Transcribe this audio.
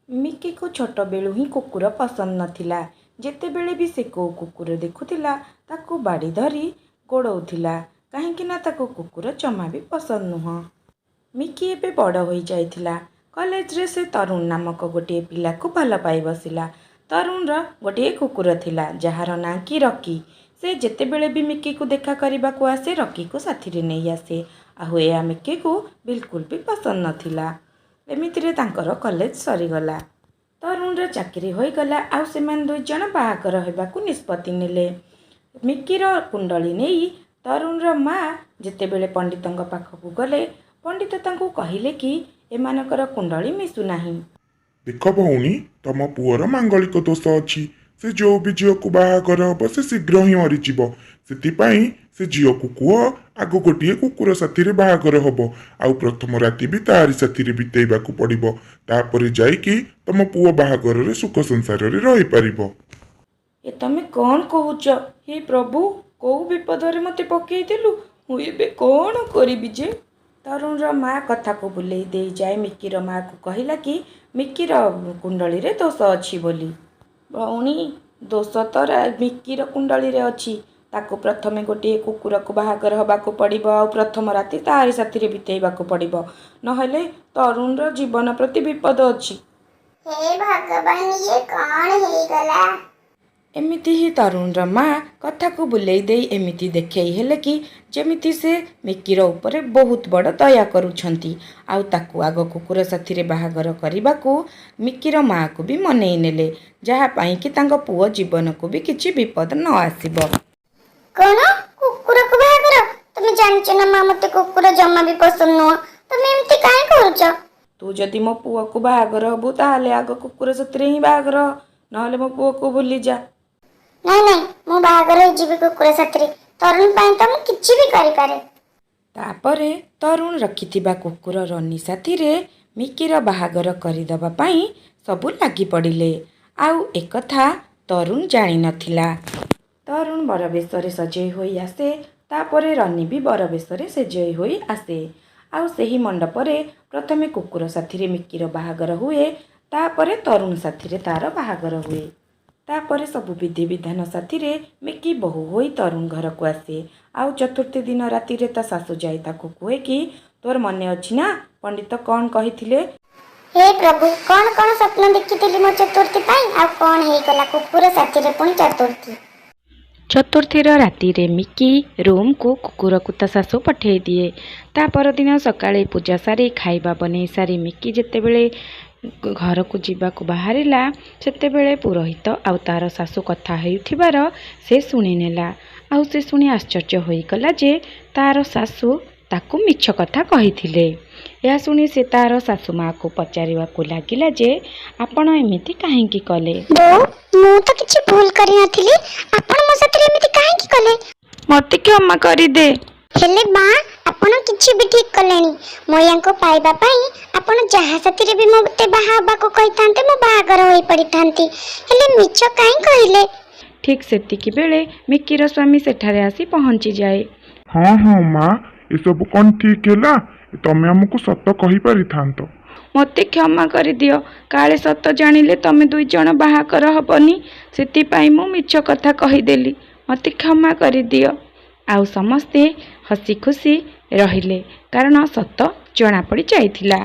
Mickey को छोट बेलू ही कुकुर पसंद नथिला। जेतेबेले भी से को कुकुर देखुथिला ताकू बाड़ी धरी गोड़ौथिला काहेकि ना ताकू कुकुर जमा भी पसंद नुह। मिकी एबे बड़ हो जाइथिला। कॉलेज रे से तरुण नामक गोटे पिला को भल पाई बसिला। तरुण र गोटे कुकुर थिला जहार ना कि रकी। से जेतेबेले भी मिकी को देखा करबा को आसे रकी को साथी रे नहीं आसे। आहु या मिकी को बिल्कुल भी पसंद नथिला। एमितिरे तांकर कॉलेज सरीगला। तरुण रे चाकरी होईगला आउ सेमान दुई जण बाहागर हेबाकू निष्पत्ति नेले। मिकीर कुंडली नेई तरुण र माँ जेतेबेले पंडितंग पाखकू गले पंडित तांकू कहिले कि एमानकर कुंडली मिसु नाही। देख भौणी तम पुअर मांगलिक दोष अच्छी से जो भी झील को बाहागर हम से शीघ्र ही मरीज से झील को कह आग गोटे कुकुर साथी रे बाहागर हम आउ प्रथम राति भी तारी साथी रे बितेबा को पड़िबो तापर जाइकी तम पुओ बाहागर रे सुख संसार रे रही पारिबो। ए तमे कौन कहूच हे प्रभु को विपद रे मते पकई देलु मु एबे कौन करिबि जे। तरुण र माँ कथा को बुलेई दे जाए मिकीर माँ को कहिला कि मिकीर कुंडली रे दोष अच्छी बोली। भौणी दोष तो मिकीर कुंडली रे अच्छी ताको प्रथमे गोटे कुकुर को बाहागर हबाको पड़िबो आ प्रथम राति तारी साथी रे बितेइबाको पड़िबो नहेले तरुण र जीवन प्रति विपद अच्छी। हे भगवान ये कौन हे गला। एमिति ही तरुण र माँ कथा को बुलेई देई एमिति देखई हेले कि जेमिति से मिकीर उपरे बहुत बड़ दया करुछंती आउ ताकू आग कुकुर साथी रे बाहागर करिबाकू मिकीर माँ को भी मनेई नेले जहा पाई कि तांको पुओ जीवन को भी किछि विपद न आसीबो। कौन कुकुर को बाहागर तुम जानछ ना मां मते कुकुर जम्मा भी पसंद नुह तुम एमती काहे करूछ। तू जदि मो पुओ को बाहागर हबु ताहाले आग कुकुर साथी रे ही बाहागर नहले मो पुओ को भूली जा। नहीं नहीं मु बाहागर हो जीवी कुकुर साथी रे तरुण पाई तो मु किछि भी करि पारे। तापरे तरुण रखिथिबा कुकुर रनी साथी रे मिकीर बाहागर करिदबा पाई सबु लागी पड़िले आउ एकथा तरुण जानि नथिला। तरुण बर बेशरे सजई होई आसे तापरे रनी भी बर बेशरे सजई होई आसे आउ सेही मंडपरे प्रथमे कुकुर साथी रे मिकीर बाहागर हुए तापरे तरुण साथी रे तार बाहागर हुए। तापरे सबु विधि विधान साथी रे मिकी बहु होई तरुण घर को आसे आउ चतुर्थी दिन राति रे ता सासु जाई ताकू कहे कि तोर मने अछि ना पंडित कौन कहिथिले। हे प्रभु कौन कौन स्वप्न देखिथिली मो चतुर्थी पाई आ कौन हे गला कुकुर साथी रे पुणी चतुर्थी। चतुर्थीर राति रे मिकी रूम को कुकुर को ता सासु पठेई दिए। ता पर दिन सकाळे पूजा सारी खाइबा बनै सारी मिकी जेतेबेले घर को जीवा को बाहरिला सेतेबेले पुरोहित आउ तार सासु कथा हेउथिबार से शुणी नेला आउ से शुणी आश्चर्य होई गला जे तार सासु ताकू मिछ कथा कहिथिले। या शुणी से तार सासु माँ को पचारिबा को लागिला जे आपण एमिति काहेकि कले। बो मु तो किछि भूल करि नथिली आपण मो साथी एमिति काहेकि कले मते क्षमा करि दे। हेले बा आपण किछि भी ठीक कलेनी मो यांको पाइबा पाई आपण जहा साथी रे भी मते बाहाबा को कहितांते मो बाहागर होई पड़ितांती हेले मिछ काहे कहिले। ठीक सेतिकी बेले मिकीर स्वामी सेठारे आसी पहुंची जाए। हाँ हाँ माँ ये सब कौन ठीक है तमें आमको सत कही पारि थांतो। मते क्षमा कर दियो काले सत जानिले तमे दुई जण बाहाकर हबनी सेति पाई मु मिछ कथा कहिदेली मते क्षमा कर दियो। आउ समस्ते हसी खुशी रहिले कारण सत जना पड़ी जाइथिला।